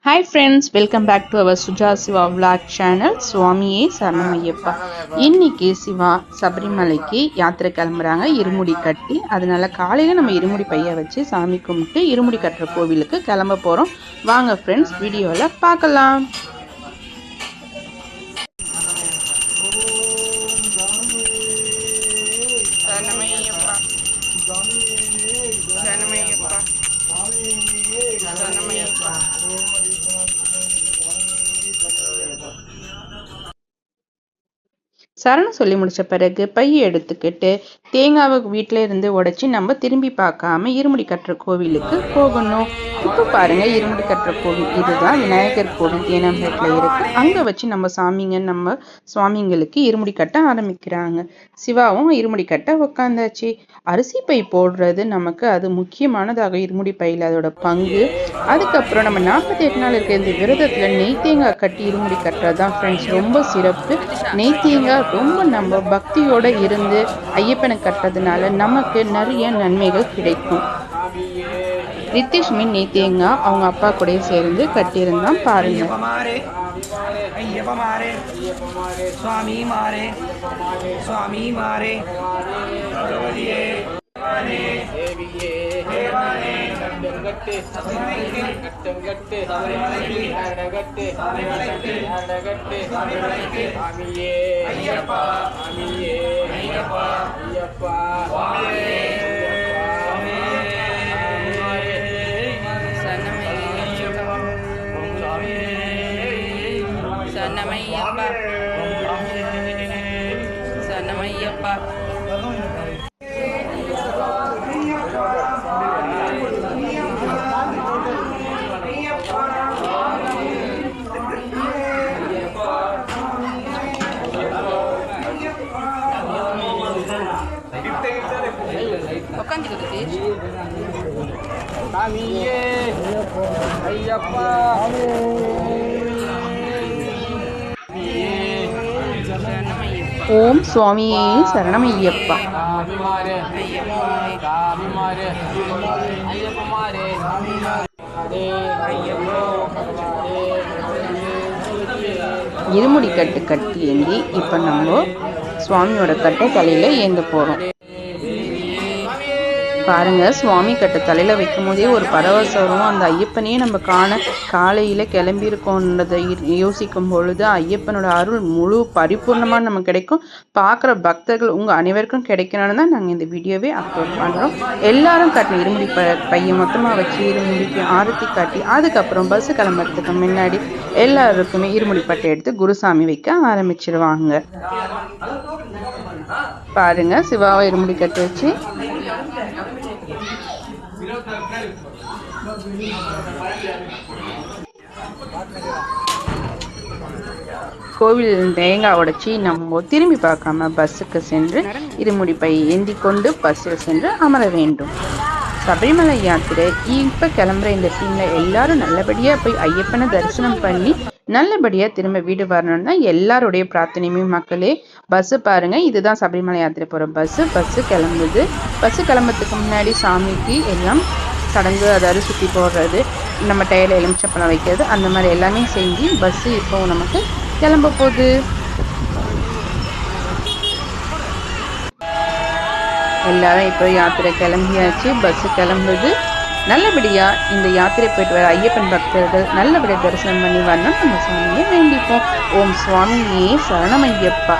Hi friends, welcome back to our Suja Siva vlog channel. சுவாமியே சரணமையப்பா. இன்னைக்கு சிவா சபரிமலைக்கு யாத்திரை கிளம்புறாங்க இருமுடி கட்டி. அதனால காலையில நம்ம இருமுடி பைய வச்சு சாமி கும்பிட்டு இருமுடி கட்டுற கோவிலுக்கு கிளம்ப போறோம். வாங்க ஃப்ரெண்ட்ஸ், வீடியோல பார்க்கலாம். சரணம் சொல்லி முடிச்ச பிறகு பையை எடுத்துக்கிட்டு தேங்காவை வீட்டில இருந்து உடைச்சி நம்ம திரும்பி பார்க்காம இருமுடி கட்டுற கோவிலுக்கு போகணும். இப்போ பாருங்க, இருமுடி கட்டுற கோவில் இதுதான் விநாயகர் கோவில் தேனாம்பேட்டில் இருக்கு. அங்க வச்சு நம்ம சுவாமிங்களுக்கு இருமுடி கட்ட ஆரம்பிக்கிறாங்க. சிவாவும் இருமுடி கட்ட உட்காந்தாச்சு. அரிசி பை போடுறது நமக்கு அது முக்கியமானதாக இருமுடி பையில அதோட பங்கு. அதுக்கப்புறம் நம்ம 48 நாள் இருக்க இந்த விரதத்துல நெய் தேங்காய் கட்டி இருமுடி கட்டுறதுதான் ஃப்ரெண்ட்ஸ் ரொம்ப சிறப்பு. நெய் தேங்காய் ரொம்ப நம்ம பக்தியோட இருந்து ஐயப்பனை கட்டுறதுனால நமக்கு நிறைய நன்மைகள் கிடைக்கும். ரித்திஷ் மீன் நெய் தேங்காய் அவங்க அப்பா கூட சேர்ந்து கட்டியிருந்தான் பாருங்க. ஓம் சுவாமியே சரணமையப்பா. இருமுடி கட்டு கட்டி ஏந்தி இப்ப நம்ம சுவாமியோட கட்டை தலையில ஏந்த போறோம். பாருங்க, சுவாமி கட்ட தலையில வைக்கும் போதே ஒரு பரவசம். அந்த ஐயப்பனையே நம்ம காலையில கிளம்பி இருக்கோன்றதை யோசிக்கும் பொழுது ஐயப்பனோட அருள் முழு பரிபூர்ணமா நமக்கு கிடைக்கும். பார்க்குற பக்தர்கள் உங்க அனைவருக்கும் கிடைக்கணும்னு தான் நாங்கள் இந்த வீடியோவே அப்லோட் பண்றோம். எல்லாரும் கட்டின இருமுடி பையன் மொத்தமா வச்சு இருமுடிக்கு ஆரத்தி காட்டி அதுக்கப்புறம் பஸ் கிளம்புறதுக்கு முன்னாடி எல்லாருக்குமே இருமுடி பட்டை எடுத்து குருசாமி வைக்க ஆரம்பிச்சிருவாங்க. பாருங்க, சிவாவை இருமுடி கட்டி வச்சு கோவில் தேங்காய் உடைச்சி நம்ம திரும்பி பார்க்காம பஸ்ஸுக்கு சென்று இருமுடி பை ஏந்தி கொண்டு பஸ்ஸில் சென்று அமர வேண்டும். சபரிமலை யாத்திரை இப்ப கிளம்புற இந்த டீம்ல எல்லாரும் நல்லபடியா போய் ஐயப்பனை தரிசனம் பண்ணி நல்லபடியா திரும்ப வீடு வரணும்னு தான் எல்லாருடைய பிரார்த்தனையுமே மக்களே. பஸ் பாருங்க, இதுதான் சபரிமலை யாத்திரை போற பஸ் கிளம்புது. பஸ் கிளம்புறதுக்கு முன்னாடி சாமிக்கு எல்லாம் சடங்கு, அதாவது சுற்றி போடுறது, நம்ம டயர்ல எலுமிச்சப்பழம் வைக்கிறது, அந்த மாதிரி எல்லாமே செஞ்சு பஸ் இப்போ நமக்கு கிளம்ப போகுது. எல்லாரும் இப்போ யாத்திரை கிளம்பியாச்சு, பஸ் கிளம்புது. நல்லபடியா இந்த யாத்திரை போயிட்டு வர ஐயப்பன் பக்தர்கள் நல்லபடியா தரிசனம் பண்ணி வரணும் நம்ம சுவாமியை வேண்டிப்போம். ஓம் சுவாமியே சரணமையப்பா.